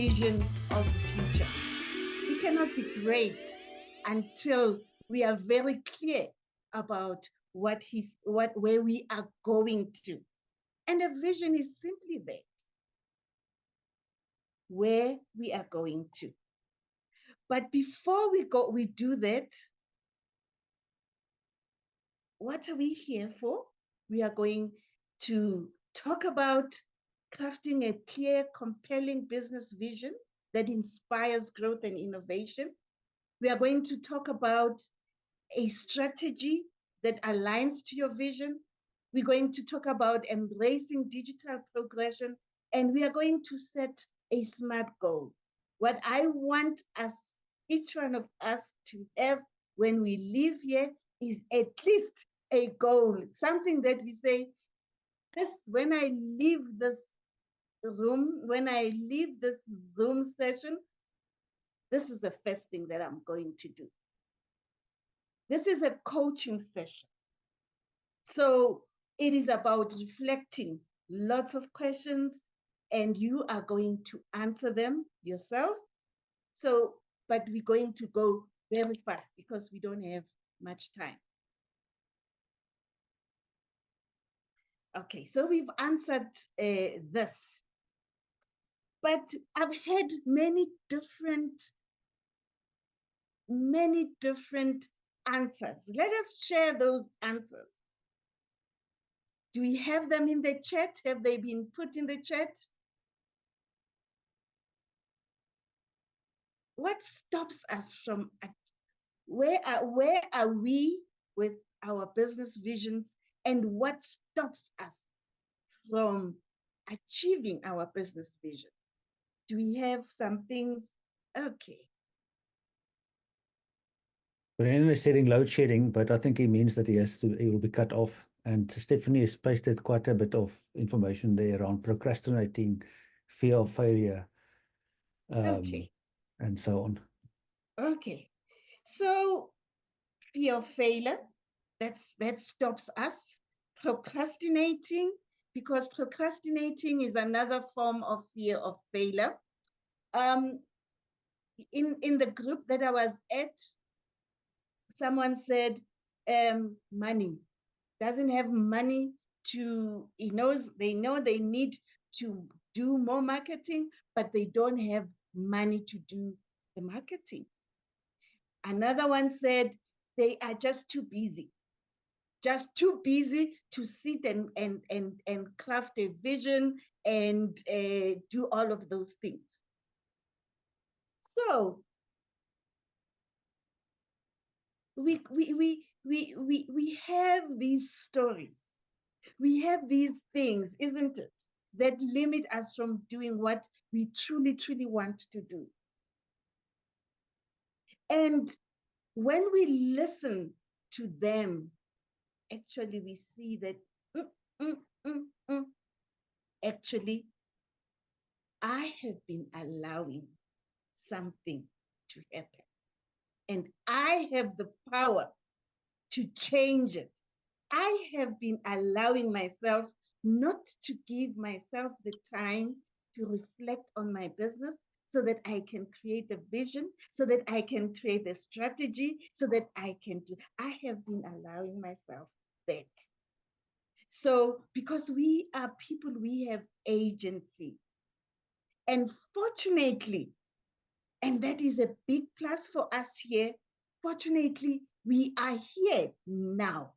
vision of the future. We cannot be great until we are very clear about where we are going to. And a vision is simply that, where we are going to. But before we do that, what are we here for? We are going to talk about crafting a clear, compelling business vision that inspires growth and innovation. We are going to talk about a strategy that aligns to your vision. We're going to talk about embracing digital progression, and we are going to set a SMART goal. What I want us, each one of us, to have when we leave here is at least a goal, something that we say, this, when I leave this room, when I leave this Zoom session, this is the first thing that I'm going to do. This is a coaching session. So it is about reflecting lots of questions, and you are going to answer them yourself. So, but we're going to go very fast because we don't have much time. Okay, so we've answered this, but I've had many different answers. Let us share those answers. Do we have them in the chat? Have they been put in the chat? What stops us from, where are we with our business visions, and what stops us from achieving our business vision? Do we have some things? Okay. Brennan is saying load shedding, but I think he means that he will be cut off. And Stephanie has pasted quite a bit of information there around procrastinating, fear of failure, Okay. and so on. Okay. So fear of failure, that stops us. Procrastinating, because procrastinating is another form of fear of failure. In the group that I was at, someone said, money, doesn't have money to, they know they need to do more marketing, but they don't have money to do the marketing. Another one said they are just too busy to sit and craft a vision and do all of those things. So we have these stories, we have these things, isn't it, that limit us from doing what we truly want to do. And when we listen to them, actually we see that actually I have been allowing something to happen, and I have the power to change it. I have been allowing myself not to give myself the time to reflect on my business so that I can create a vision, so that I can create a strategy, so that I have been allowing myself that. So because we are people, we have agency. And fortunately, and that is a big plus for us here, fortunately, we are here now.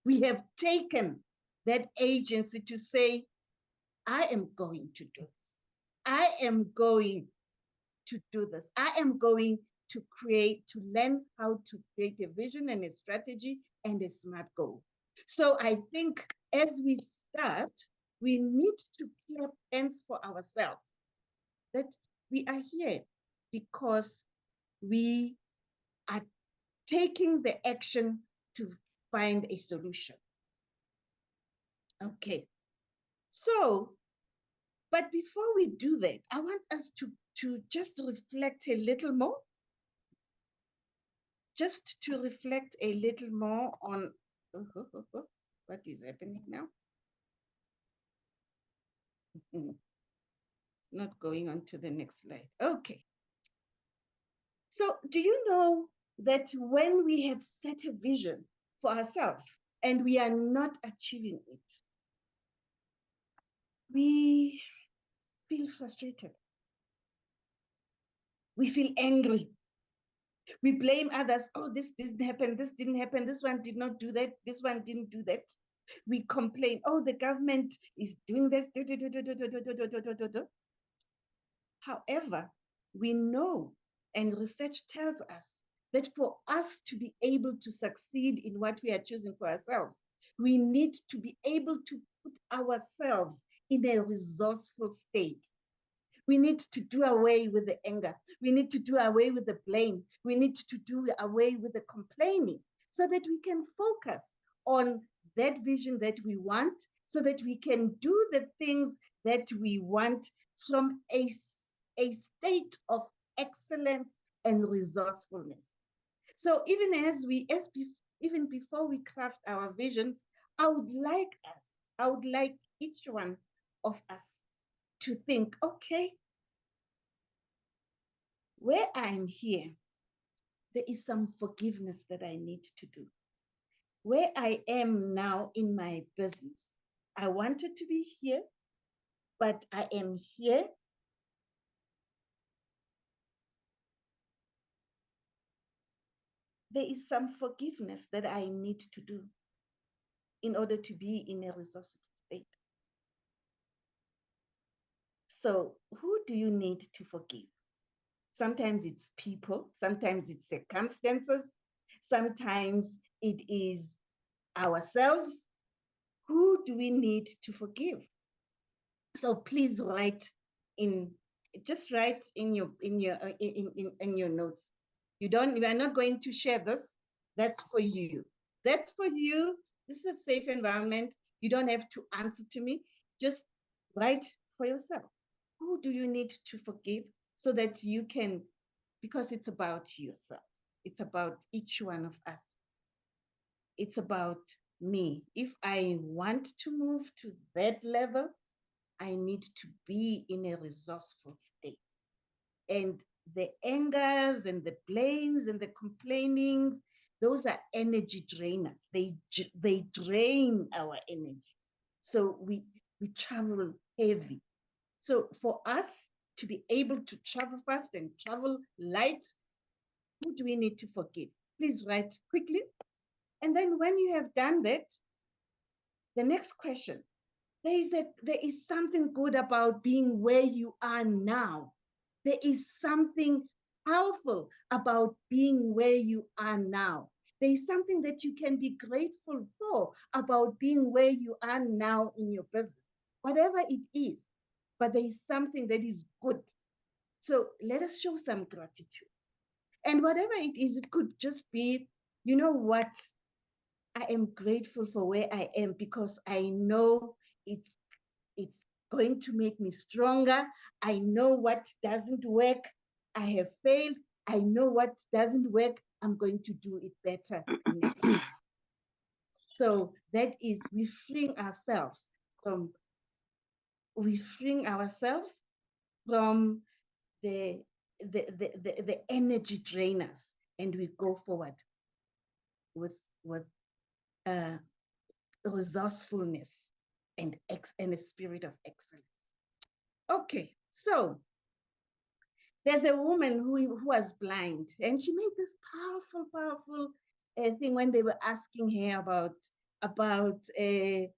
We have taken that agency to say, I am going to do this. I am going to do this. I am going to learn how to create a vision and a strategy and a SMART goal. So I think as we start, we need to clap hands for ourselves that we are here because we are taking the action to find a solution. Okay. So, but before we do that, I want us to just reflect a little more. Just to reflect a little more on what is happening now. not going on to the next slide. Okay. So do you know that when we have set a vision for ourselves and we are not achieving it, we feel frustrated. We feel angry. We blame others. Oh, this didn't happen. This didn't happen. This one did not do that. This one didn't do that. We complain. Oh, the government is doing this. However, we know, and research tells us, that for us to be able to succeed in what we are choosing for ourselves, we need to be able to put ourselves in a resourceful state. We need to do away with the anger. We need to do away with the blame. We need to do away with the complaining so that we can focus on that vision that we want, so that we can do the things that we want from a state of excellence and resourcefulness. So even before we craft our visions, I would like each one of us to think, okay, where I'm here, there is some forgiveness that I need to do. Where I am now in my business, I wanted to be here, but I am here. There is some forgiveness that I need to do in order to be in a resourceful state. So who do you need to forgive? Sometimes it's people, sometimes it's circumstances, sometimes it is ourselves. Who do we need to forgive? So please just write in your notes. You are not going to share this. That's for you. That's for you. This is a safe environment. You don't have to answer to me. Just write for yourself. Who do you need to forgive so that you can, because it's about yourself. It's about each one of us. It's about me. If I want to move to that level, I need to be in a resourceful state. And the angers and the blames and the complaining, those are energy drainers. They drain our energy. So we travel heavy. So for us to be able to travel fast and travel light, who do we need to forgive? Please write quickly. And then when you have done that, the next question, there is something good about being where you are now. There is something powerful about being where you are now. There is something that you can be grateful for about being where you are now in your business, whatever it is. But there is something that is good. So let us show some gratitude. And whatever it is, it could just be, you know what? I am grateful for where I am because I know it's going to make me stronger. I know what doesn't work. I have failed. I know what doesn't work. I'm going to do it better next. So that is, we freeing ourselves from the energy drainers, and we go forward with resourcefulness and a spirit of excellence. Okay, so there's a woman who was blind, and she made this powerful thing when they were asking her about her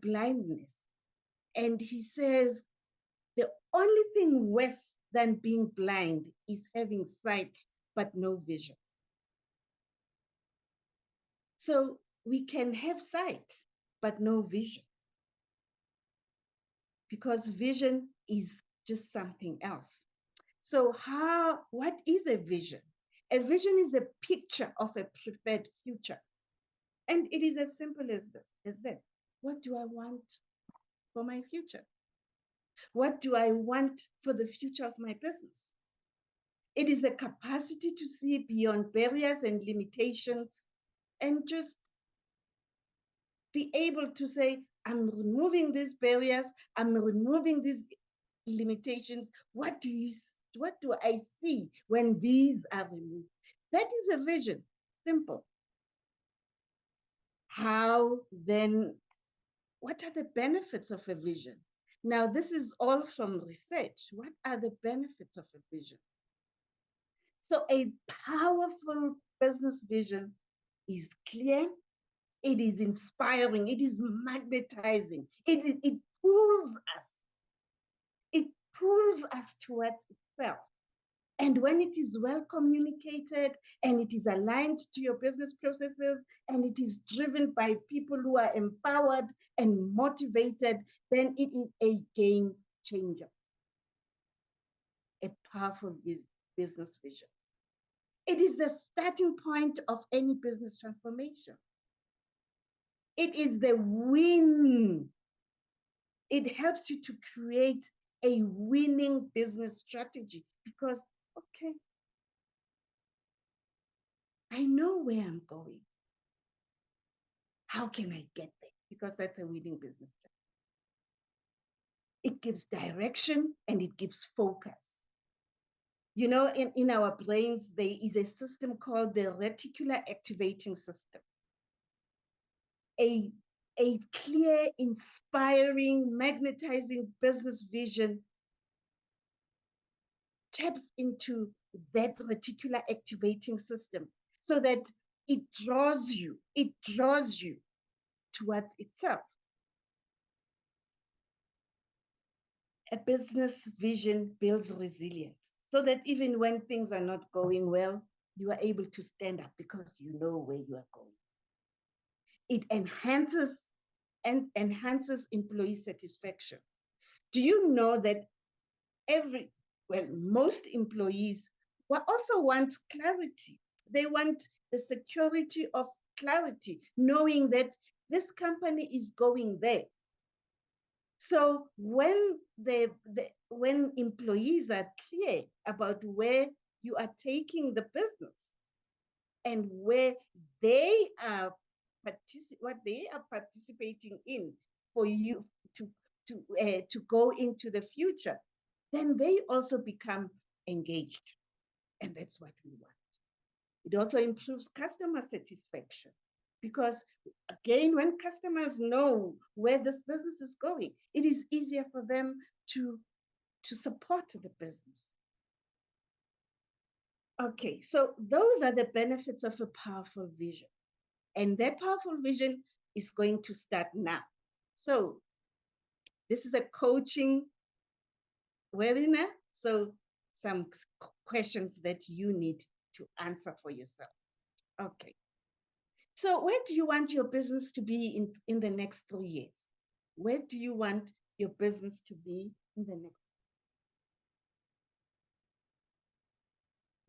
blindness. And he says, the only thing worse than being blind is having sight but no vision. So we can have sight but no vision, because vision is just something else. So what is a vision? A vision is a picture of a preferred future. And it is as simple as that. What do I want for my future? What do I want for the future of my business? It is the capacity to see beyond barriers and limitations and just be able to say, I'm removing these barriers, I'm removing these limitations? What do I see when these are removed? That is a vision. Simple. How then, what are the benefits of a vision? Now, this is all from research. What are the benefits of a vision? So a powerful business vision is clear, it is inspiring, it is magnetizing, it pulls us, it pulls us towards itself. And when it is well communicated and it is aligned to your business processes and it is driven by people who are empowered and motivated, then it is a game changer. A powerful business vision. It is the starting point of any business transformation. It is the win. It helps you to create a winning business strategy because, okay, I know where I'm going. How can I get there? Because that's a winning business strategy. It gives direction and it gives focus. You know, in our brains, there is a system called the reticular activating system. A clear, inspiring, magnetizing business vision taps into that reticular activating system so that it draws you towards itself. A business vision builds resilience so that even when things are not going well, you are able to stand up because you know where you are going. It enhances employee satisfaction. Do you know that most employees also want clarity. They want the security of clarity, knowing that this company is going there. So when when employees are clear about where you are taking the business and where they are what they are participating in for you to go into the future, then they also become engaged. And that's what we want. It also improves customer satisfaction because, again, when customers know where this business is going, it is easier for them to support the business. Okay, so those are the benefits of a powerful vision. And that powerful vision is going to start now. So this is a coaching webinar. So some questions that you need to answer for yourself. Okay. So where do you want your business to be in the next 3 years? Where do you want your business to be in the next?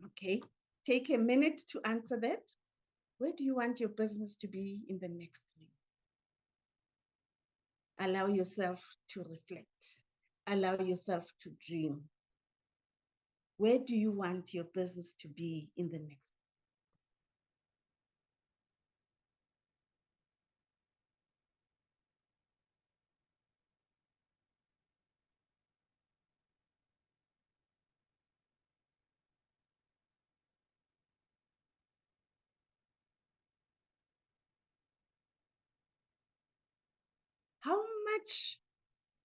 Okay. Take a minute to answer that. Where do you want your business to be in the next 3 years? Allow yourself to reflect. Allow yourself to dream. Where do you want your business to be in the next? How much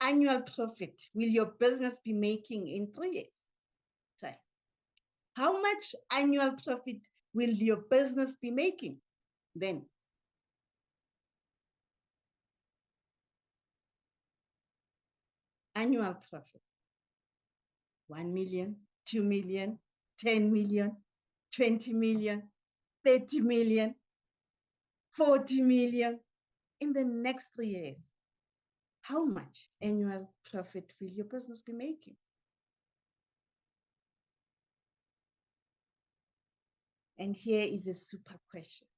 annual profit will your business be making in 3 years? Sorry. How much annual profit will your business be making then? Annual profit. 1 million, 2 million, 10 million, 20 million, 30 million, 40 million in the next 3 years. How much annual profit will your business be making? And here is a super question.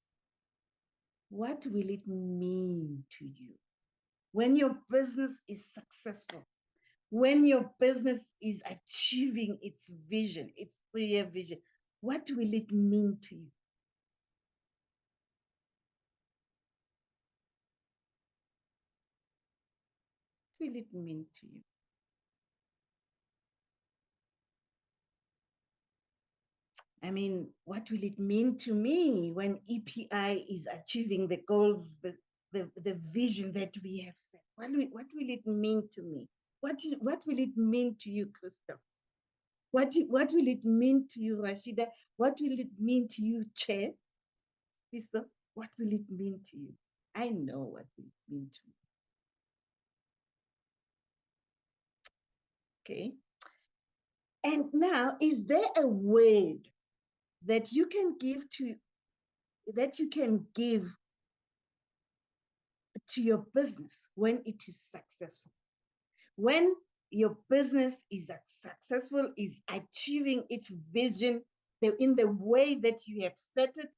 What will it mean to you when your business is successful? When your business is achieving its vision, its 3-year vision, what will it mean to you? What will it mean to you? I mean, what will it mean to me when EPI is achieving the goals, the vision that we have set? What will it mean to me? What will it mean to you, Christoph? What will it mean to you, Rashida? What will it mean to you, Chair? Lisa, what will it mean to you? I know what will it mean to me. Okay. And now, is there a word that you can give to your business when it is successful? When your business is successful, is achieving its vision in the way that you have set it,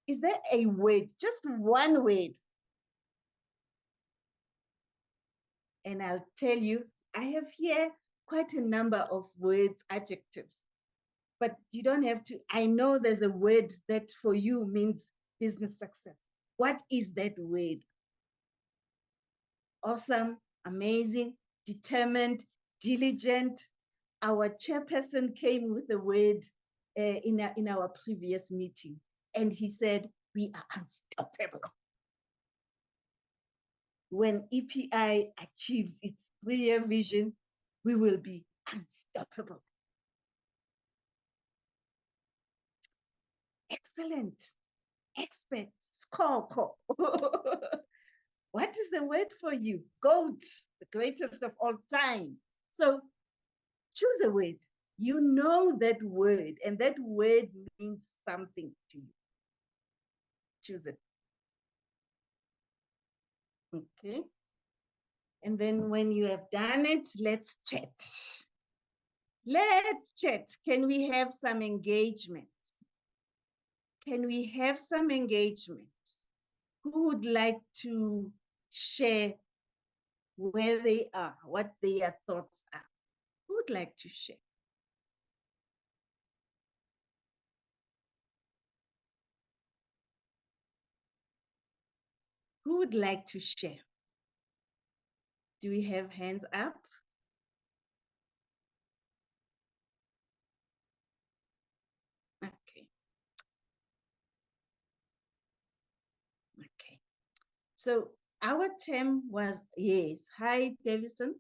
is there a word, just one word? And I'll tell you, I have here quite a number of words, adjectives, but you don't have to. I know there's a word that for you means business success. What is that word? Awesome, amazing, determined, diligent. Our chairperson came with a word in our previous meeting, and he said, we are unstoppable. When EPI achieves its 3-year vision, we will be unstoppable. Excellent. Expert. Score. What is the word for you? GOAT, the greatest of all time. So choose a word. You know that word, and that word means something to you. Choose it. Okay. And then when you have done it, let's chat. Let's chat. Can we have some engagement? Can we have some engagement? Who would like to share where they are, what their thoughts are? Who would like to share? Who would like to share? Do we have hands up? Okay. Okay. So our term was, yes. Hi, Davison.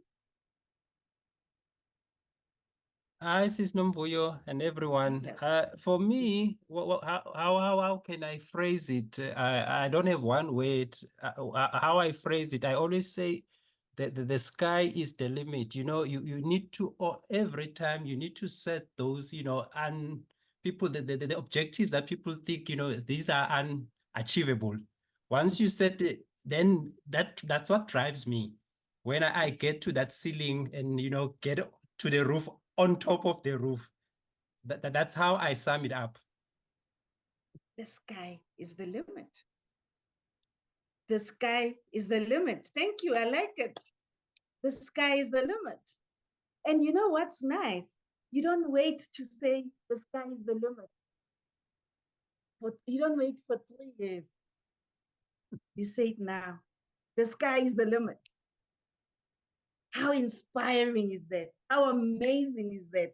Hi, Sis Nomvuyo and everyone. For me, how can I phrase it? I don't have one word. How I phrase it, I always say that the sky is the limit. You know, you need to, every time you need to set those, and people, the objectives that people think, these are unachievable. Once you set it, then that's what drives me. When I get to that ceiling and, get to the roof, on top of the roof. That's how I sum it up. The sky is the limit. The sky is the limit. Thank you. I like it. The sky is the limit. And you know what's nice? You don't wait to say the sky is the limit. But you don't wait for 3 years. You say it now. The sky is the limit. How inspiring is that? How amazing is that?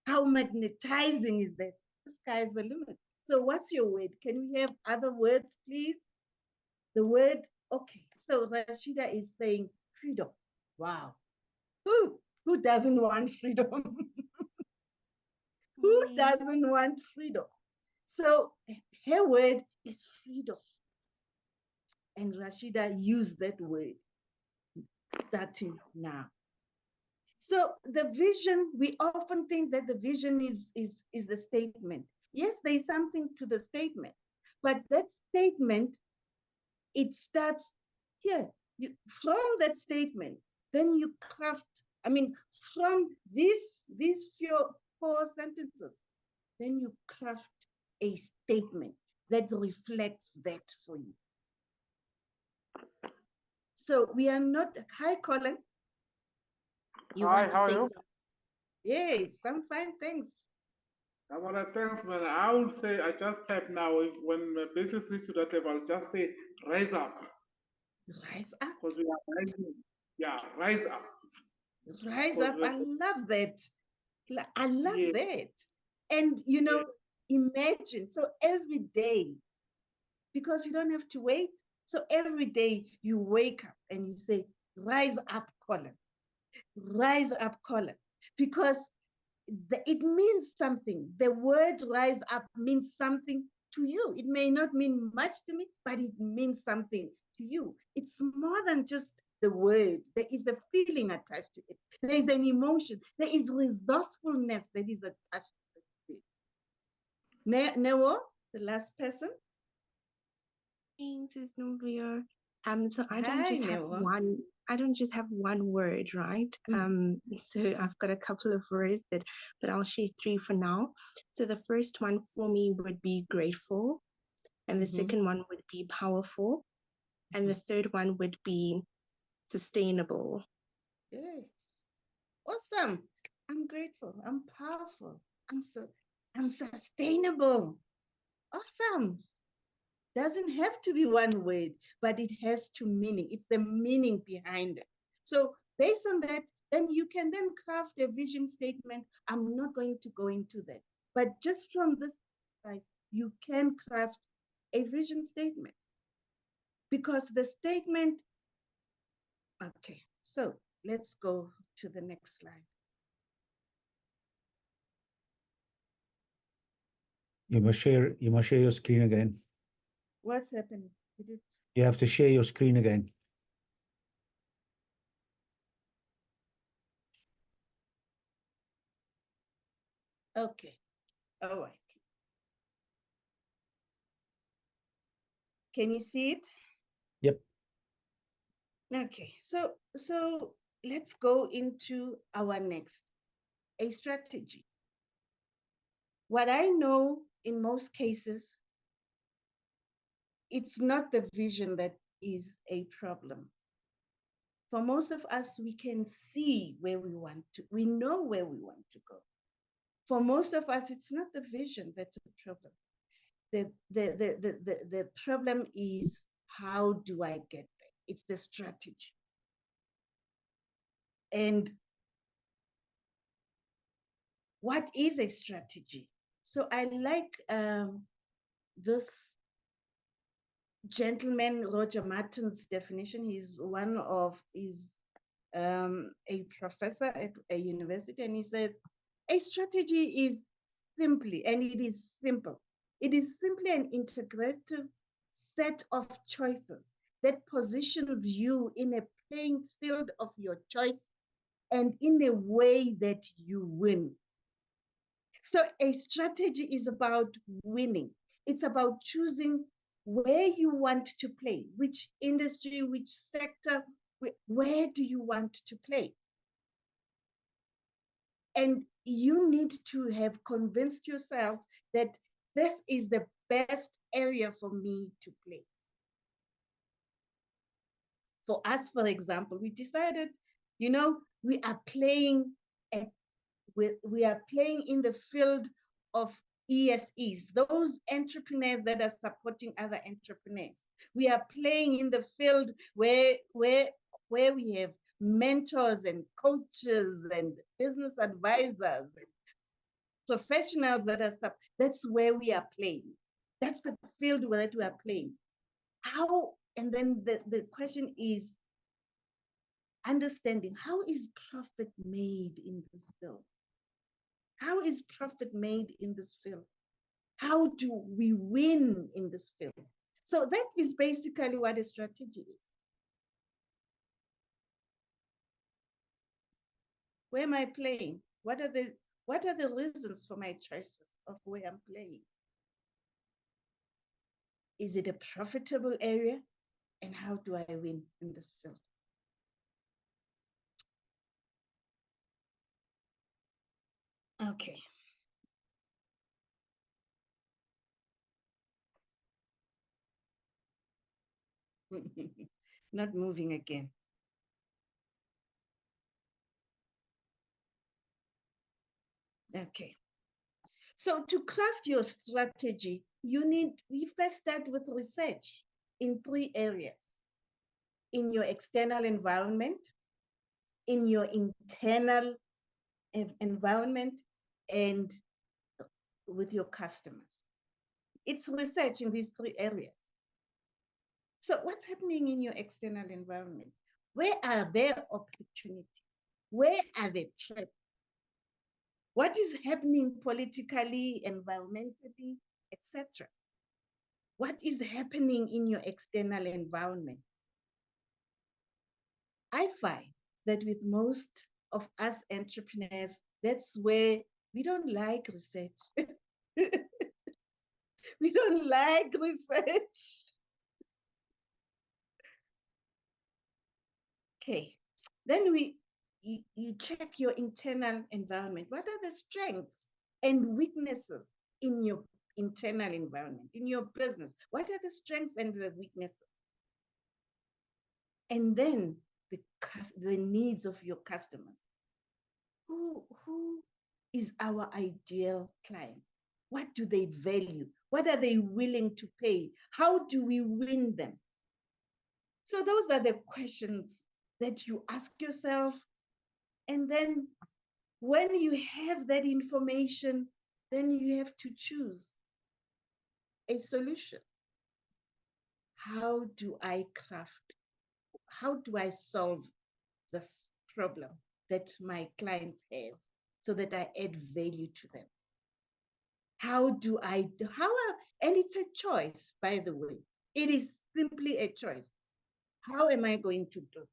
How magnetizing is that? The sky is the limit. So what's your word? Can we have other words, please? The word, okay. So Rashida is saying freedom. Wow. Who doesn't want freedom? Who doesn't want freedom? So her word is freedom. And Rashida used that word starting now. So the vision, we often think that the vision is the statement. Yes, there's something to the statement, but that statement, it starts here. From that statement, then you craft, from these 4 sentences, then you craft a statement that reflects that for you. So we are not, hi Colin. You Hi, want to how are say you? something? Yes, some fine things. Thanks, man. I would say I just type now. When business reach to that level, I'll just say rise up. Rise up. Because we are rising. Yeah, rise up. Rise up. I love that. I love that. And, you know, imagine, so every day, because you don't have to wait. So every day you wake up and you say, rise up, Colin, rise up, Colin, because it means something. The word rise up means something to you. It may not mean much to me, but it means something to you. It's more than just the word. There is a feeling attached to it. There is an emotion. There is resourcefulness that is attached to it. Newo, the last person. Thanks, it's Nomvuyo. So I don't Hi, just have Newo. one. I don't just have one word, right? So I've got a couple of words but I'll share three for now. So the first one for me would be grateful, and the second one would be powerful, and the third one would be sustainable. Yes. Awesome. I'm grateful. I'm powerful. I'm sustainable. Awesome. Doesn't have to be one word, but it has to meaning. It's the meaning behind it. So based on that, then you can then craft a vision statement. I'm not going to go into that, but just from this side, you can craft a vision statement, because the statement, okay, so let's go to the next slide. You must share your screen again. What's happening? You have to share your screen again. Okay. All right. Can you see it? Yep. Okay. So let's go into our next, a strategy. What I know in most cases, it's not the vision that is a problem. For most of us, we can see where we want to, we know where we want to go. For most of us, it's not the vision that's a problem. The problem is, how do I get there? It's the strategy. And what is a strategy? So I like this gentleman, Roger Martin's definition. He's a professor at a university, and he says, a strategy is simply, and it is simple, it is simply an integrative set of choices that positions you in a playing field of your choice and in a way that you win. So a strategy is about winning. It's about choosing where you want to play, which industry, which sector, where do you want to play? And you need to have convinced yourself that this is the best area for me to play. For us, for example, we decided, you know, we are playing in the field of ESEs, those entrepreneurs that are supporting other entrepreneurs. We are playing in the field where we have mentors and coaches and business advisors and professionals that's where we are playing. That's the field that we are playing. How, and then the question is understanding, how is profit made in this field? How is profit made in this field? How do we win in this field? So that is basically what a strategy is. Where am I playing? What are the reasons for my choices of where I'm playing? Is it a profitable area? And how do I win in this field? Okay. Not moving again. Okay. So to craft your strategy, we first start with research in 3 areas: in your external environment, in your internal environment, and with your customers. It's research in these 3 areas. So what's happening in your external environment? Where are there opportunities? Where are the threats? What is happening politically, environmentally, etc.? What is happening in your external environment? I find that with most of us entrepreneurs, that's where we don't like research. We don't like research. Okay, then you check your internal environment. What are the strengths and weaknesses in your internal environment, in your business? What are the strengths and the weaknesses? And then the needs of your customers. Who is our ideal client? What do they value? What are they willing to pay? How do we win them? So those are the questions that you ask yourself. And then when you have that information, then you have to choose a solution. How do I solve this problem that my clients have so that I add value to them? And it's a choice, by the way. It is simply a choice. How am I going to do this?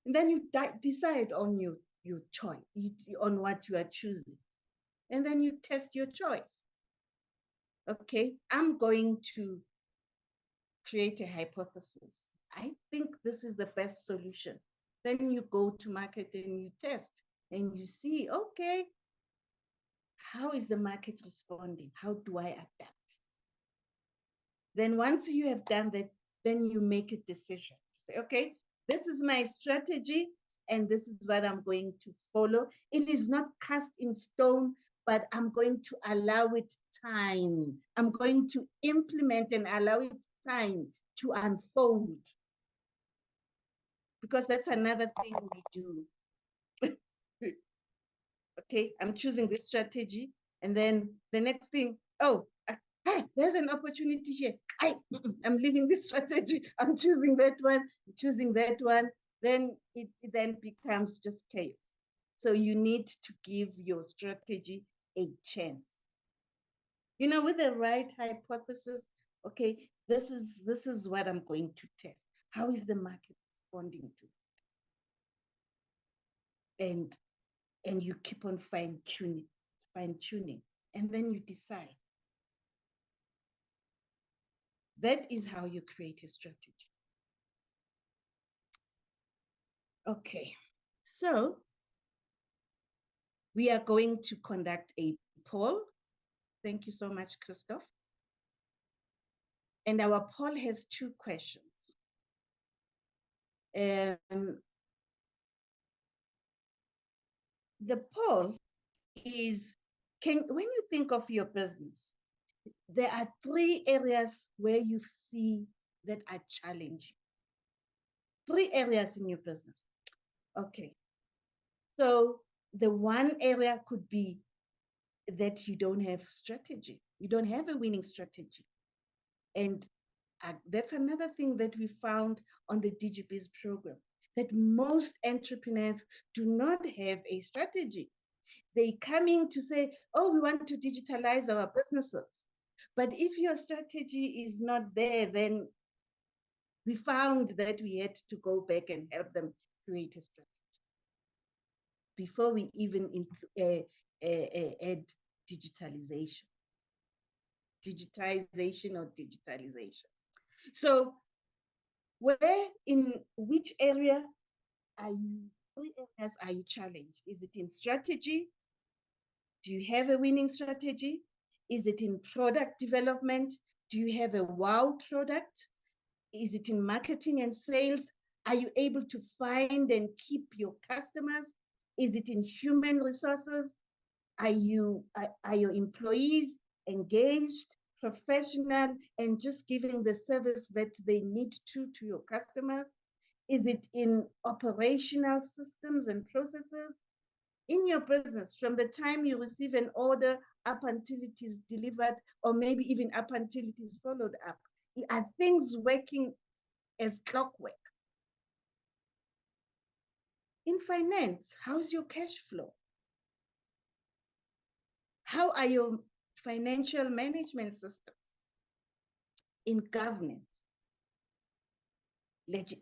And then you decide on your choice, on what you are choosing. And then you test your choice. Okay, I'm going to create a hypothesis. I think this is the best solution. Then you go to market and you test and you see, okay, how is the market responding? How do I adapt? Then once you have done that, then you make a decision. Say, okay, this is my strategy and this is what I'm going to follow. It is not cast in stone, but I'm going to allow it time. I'm going to implement and allow it time to unfold. Because that's another thing we do. Okay, I'm choosing this strategy. And then the next thing, there's an opportunity here. I'm leaving this strategy. I'm choosing that one. Then it then becomes just chaos. So you need to give your strategy a chance. With the right hypothesis, okay, this is what I'm going to test. How is the market responding to it? And you keep on fine-tuning, and then you decide. That is how you create a strategy. Okay, so we are going to conduct a poll. Thank you so much, Christoph. And our poll has 2 questions. The poll is, when you think of your business, there are 3 areas where you see that are challenging. 3 areas in your business. Okay. So the one area could be that you don't have strategy. You don't have a winning strategy. And that's another thing that we found on the DigiBiz program, that most entrepreneurs do not have a strategy. They come in to say, we want to digitalize our businesses. But if your strategy is not there, then we found that we had to go back and help them create a strategy before we even add digitization or digitalization. So in which area are you, 3 areas are you challenged? Is it in strategy? Do you have a winning strategy? Is it in product development? Do you have a wow product? Is it in marketing and sales? Are you able to find and keep your customers? Is it in human resources? Are your employees engaged, professional, and just giving the service that they need to your customers? Is it in operational systems and processes? in your business, from the time you receive an order up until it is delivered, or maybe even up until it is followed up? Are things working as clockwork? In finance, how's your cash flow? How are your financial management systems? In governance,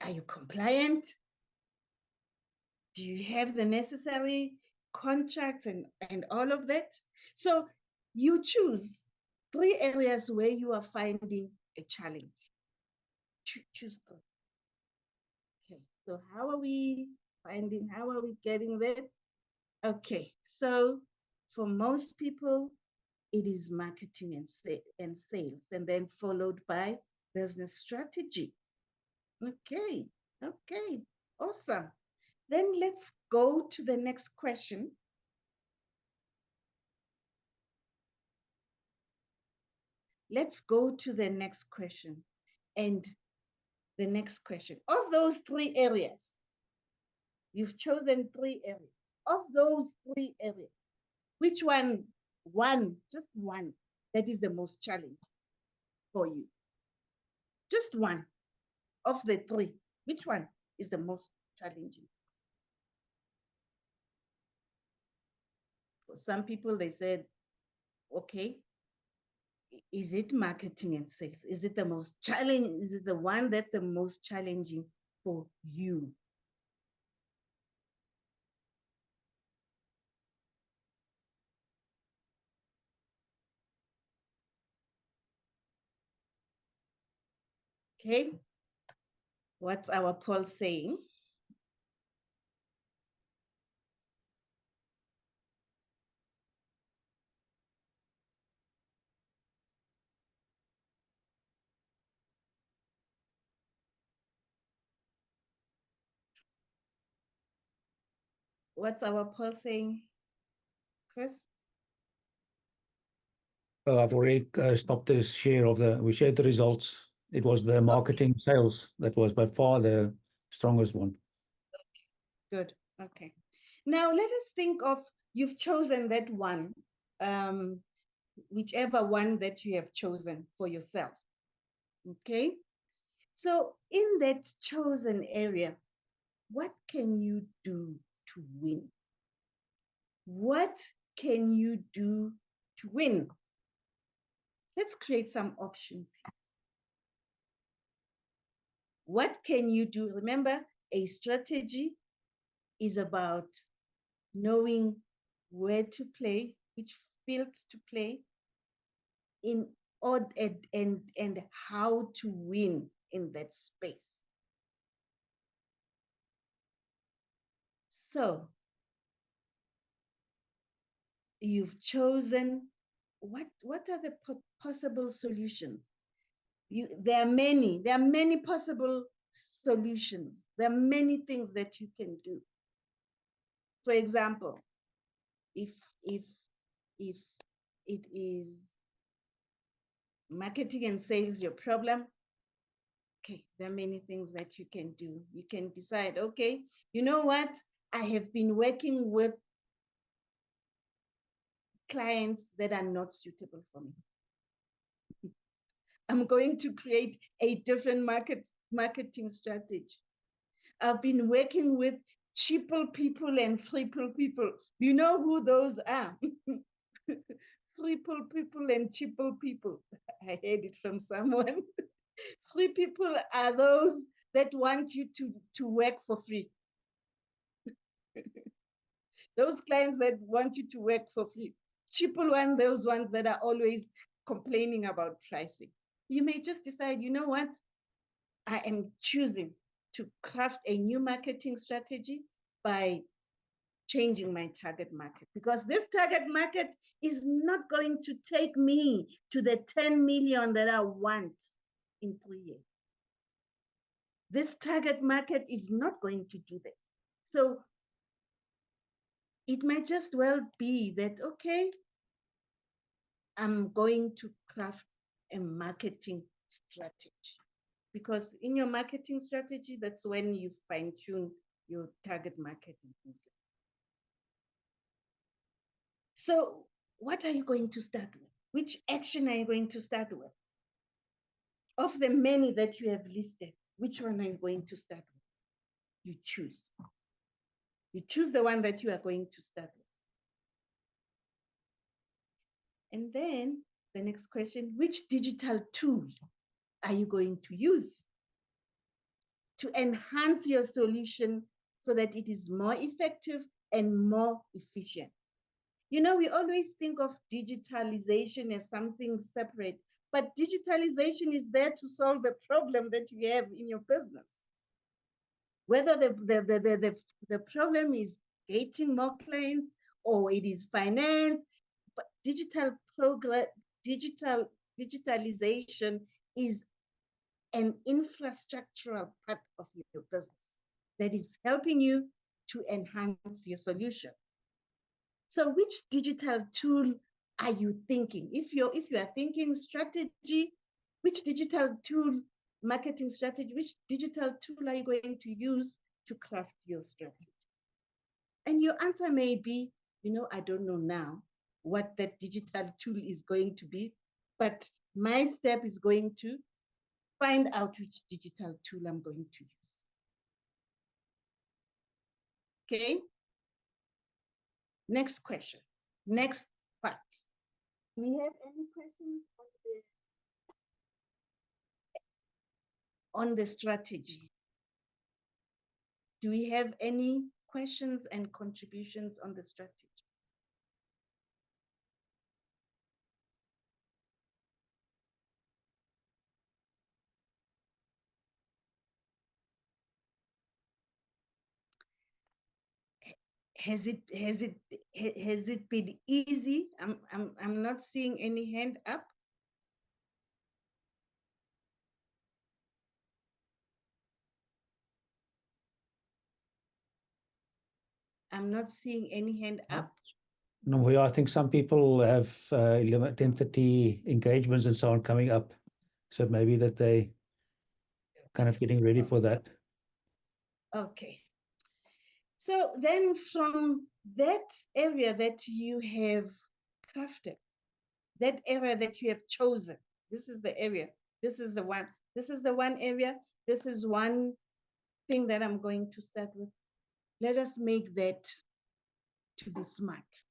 are you compliant? Do you have the necessary contracts and all of that? So you choose 3 areas where you are finding a challenge. Choose 3. Okay, so how are we getting there? Okay, so for most people, it is marketing and sales, and then followed by business strategy. Okay, awesome. Then let's go to the next question. Let's go to the next question. And the next question, of those 3 areas, you've chosen 3 areas. Of those 3 areas, which one, just one, that is the most challenging for you? Just one of the 3. Which one is the most challenging? For some people, they said, okay, is it marketing and sales? Is it the most challenging? Is it the one that's the most challenging for you? Okay, what's our poll saying? What's our poll saying, Chris? I've already stopped the share of we shared the results. It was the marketing sales that was by far the strongest one. Good, okay. Now let us think of, you've chosen that one, whichever one that you have chosen for yourself, okay? So in that chosen area, what can you do to win? What can you do to win? Let's create some options. What can you do? Remember, a strategy is about knowing where to play, which field to play, in order and how to win in that space. So you've chosen, what are the possible solutions? There are many possible solutions. There are many things that you can do. For example, if it is marketing and sales your problem, okay, there are many things that you can do. You can decide, okay, you know what? I have been working with clients that are not suitable for me. I'm going to create a different marketing strategy. I've been working with cheaper people and triple people. You know who those are? Triple people and cheaper people. I heard it from someone. Free people are those that want you to work for free. Those clients that want you to work for free. Cheaper ones, those ones that are always complaining about pricing. You may just decide, you know what? I am choosing to craft a new marketing strategy by changing my target market, because this target market is not going to take me to the 10 million that I want in 3 years. This target market is not going to do that. So it might just well be that, okay, I'm going to craft a marketing strategy, because in your marketing strategy, that's when you fine tune your target market. So what are you going to start with? Which action are you going to start with? Of the many that you have listed, which one are you going to start with? You choose. You choose the one that you are going to start with. And then the next question, which digital tool are you going to use to enhance your solution so that it is more effective and more efficient? You know, we always think of digitalization as something separate, but digitalization is there to solve the problem that you have in your business. Whether the problem is getting more clients or it is finance, but digitalization is an infrastructural part of your business that is helping you to enhance your solution. So which digital tool are you thinking? If you are thinking strategy, which digital tool, marketing strategy, which digital tool are you going to use to craft your strategy? And your answer may be, you know, I don't know now what that digital tool is going to be, but my step is going to find out which digital tool I'm going to use. Okay? Next question. Next part. Do we have any questions on the strategy? Do we have any questions and contributions on the strategy? Has it been easy? I'm not seeing any hand up. I'm not seeing any hand up. No, I think some people have 10:30 engagements and so on coming up. So maybe that they kind of getting ready for that. Okay. So then from that area that you have crafted, that area that you have chosen, this is the area, this is the one area, this is one thing that I'm going to start with. Let us make that to be SMART.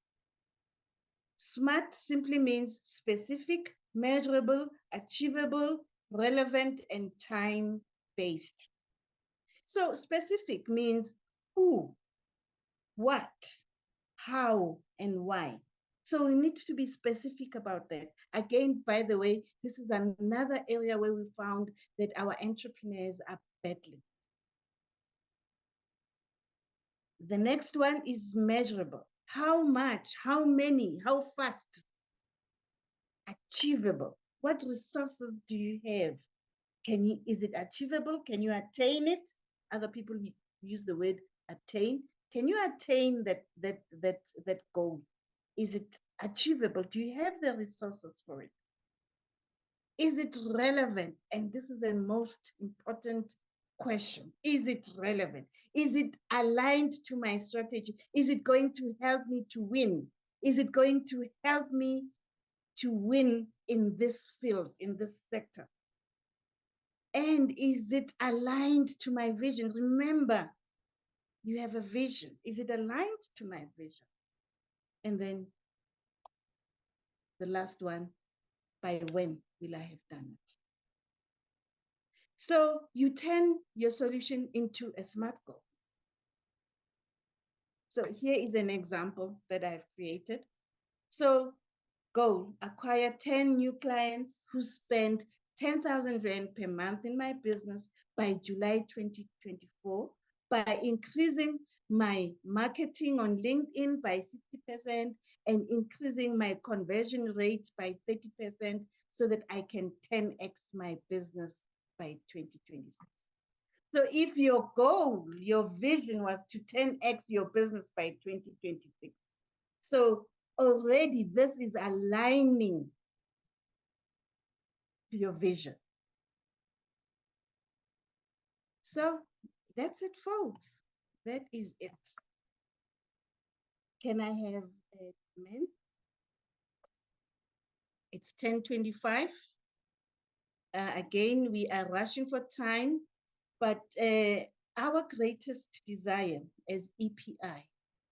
SMART simply means specific, measurable, achievable, relevant, and time-based. So specific means who, what, how, and why. So we need to be specific about that. Again, by the way, this is another area where we found that our entrepreneurs are battling. The next one is measurable. How much, how many, how fast? Achievable. What resources do you have? Is it achievable? Can you attain it? Other people use the word attain. Can you attain that goal? Is it achievable? Do you have the resources for it? Is it relevant? And this is the most important question. Is it relevant? Is it aligned to my strategy? Is it going to help me to win? Is it going to help me to win in this field, in this sector? And is it aligned to my vision? Remember, you have a vision. Is it aligned to my vision? And then the last one, by when will I have done it? So you turn your solution into a SMART goal. So here is an example that I've created. So goal, acquire 10 new clients who spend 10,000 Rand per month in my business by July 2024 by increasing my marketing on LinkedIn by 60% and increasing my conversion rate by 30% so that I can 10x my business by 2026. So if your goal, your vision was to 10x your business by 2026, so already this is aligning to your vision. So that's it, folks. That is it. Can I have a comment It's 10:25. Again, we are rushing for time, but our greatest desire as EPI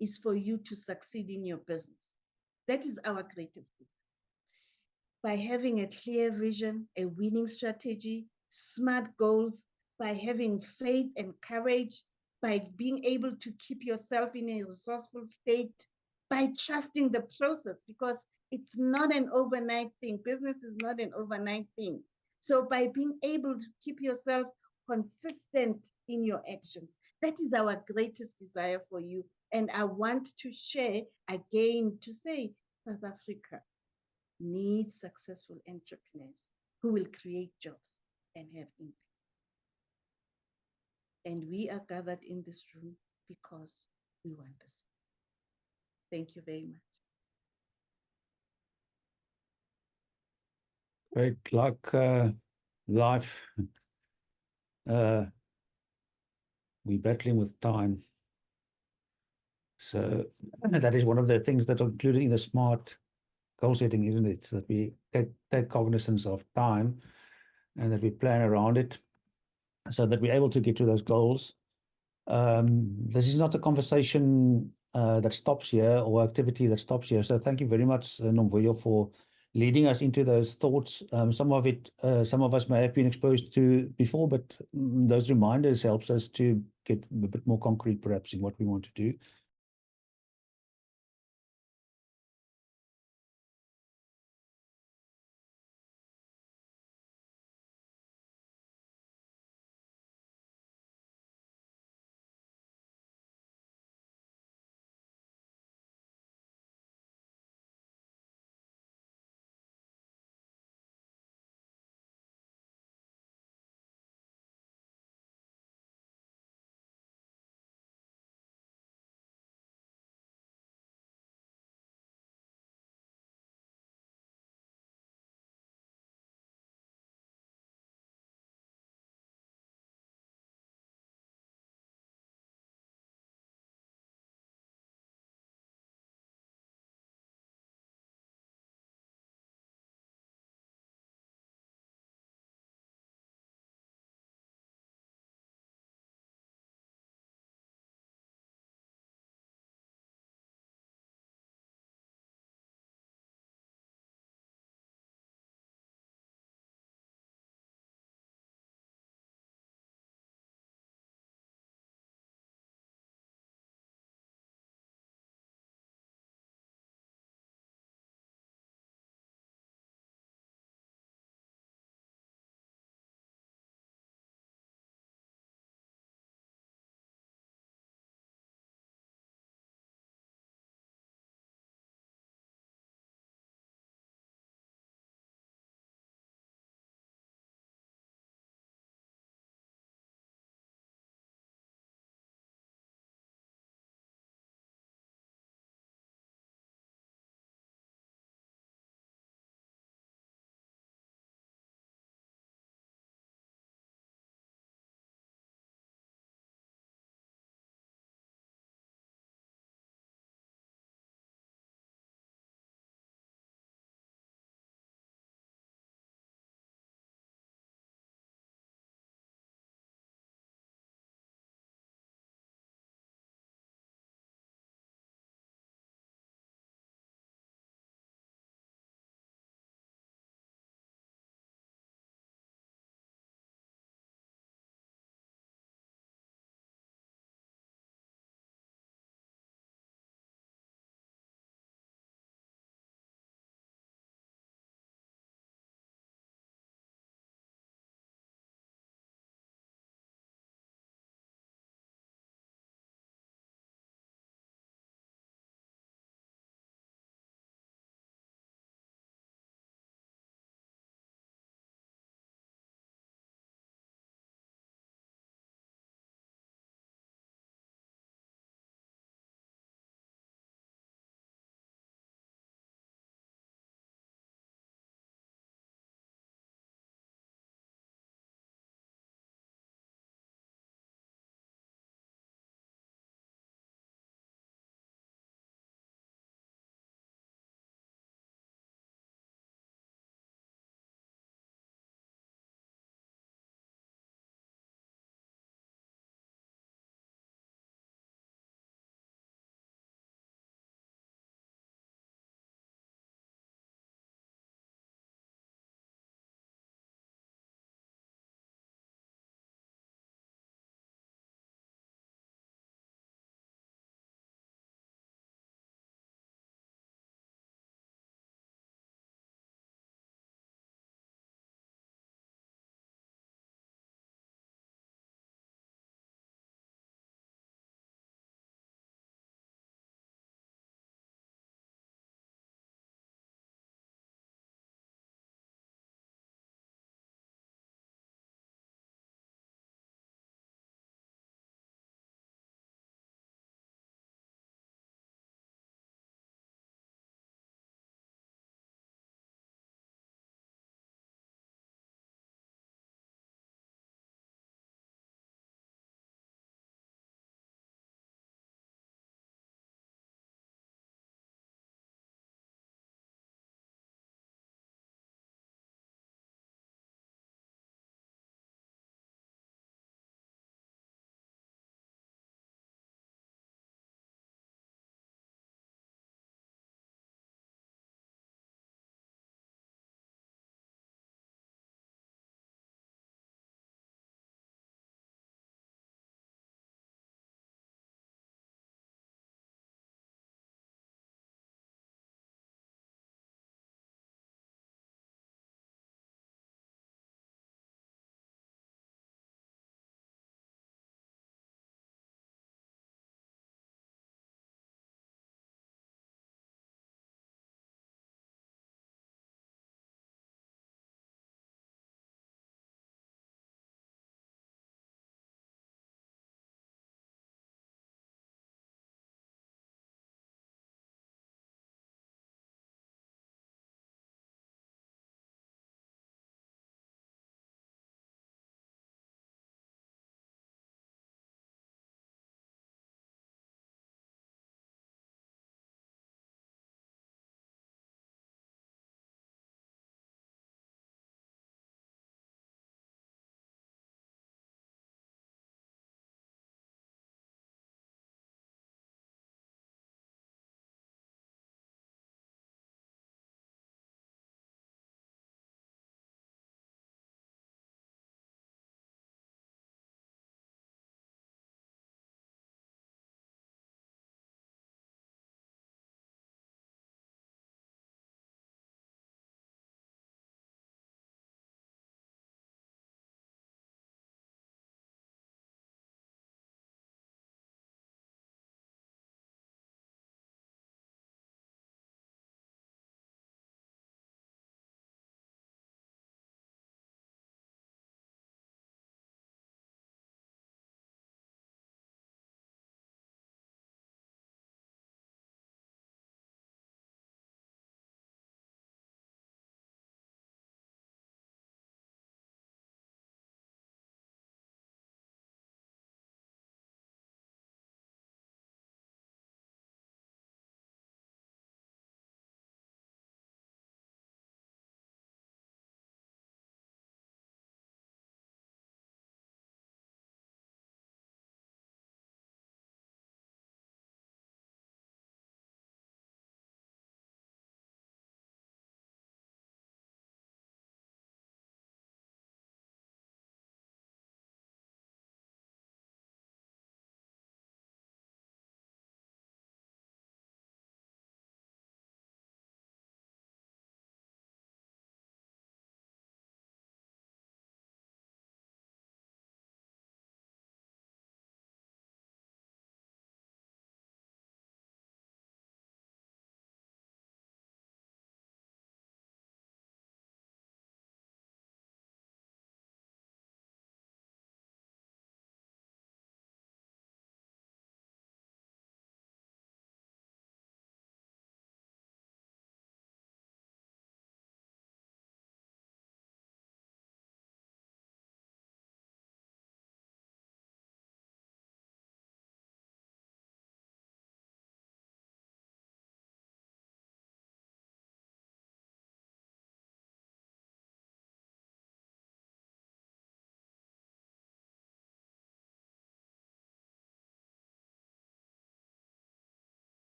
is for you to succeed in your business. That is our greatest desire. By having a clear vision, a winning strategy, smart goals, by having faith and courage, by being able to keep yourself in a resourceful state, by trusting the process, because it's not an overnight thing. Business is not an overnight thing. So by being able to keep yourself consistent in your actions, that is our greatest desire for you. And I want to share again to say, South Africa needs successful entrepreneurs who will create jobs and have impact. And we are gathered in this room because we want this. Thank you very much. Great. Like life, we're battling with time. So that is one of the things that are included in the SMART goal setting, isn't it? So that we take cognizance of time and that we plan around it so that we're able to get to those goals. This is not a conversation that stops here or activity that stops here. So thank you very much, Nomvuyo, for leading us into those thoughts. Some of it, some of us may have been exposed to before, but those reminders helps us to get a bit more concrete, perhaps, in what we want to do.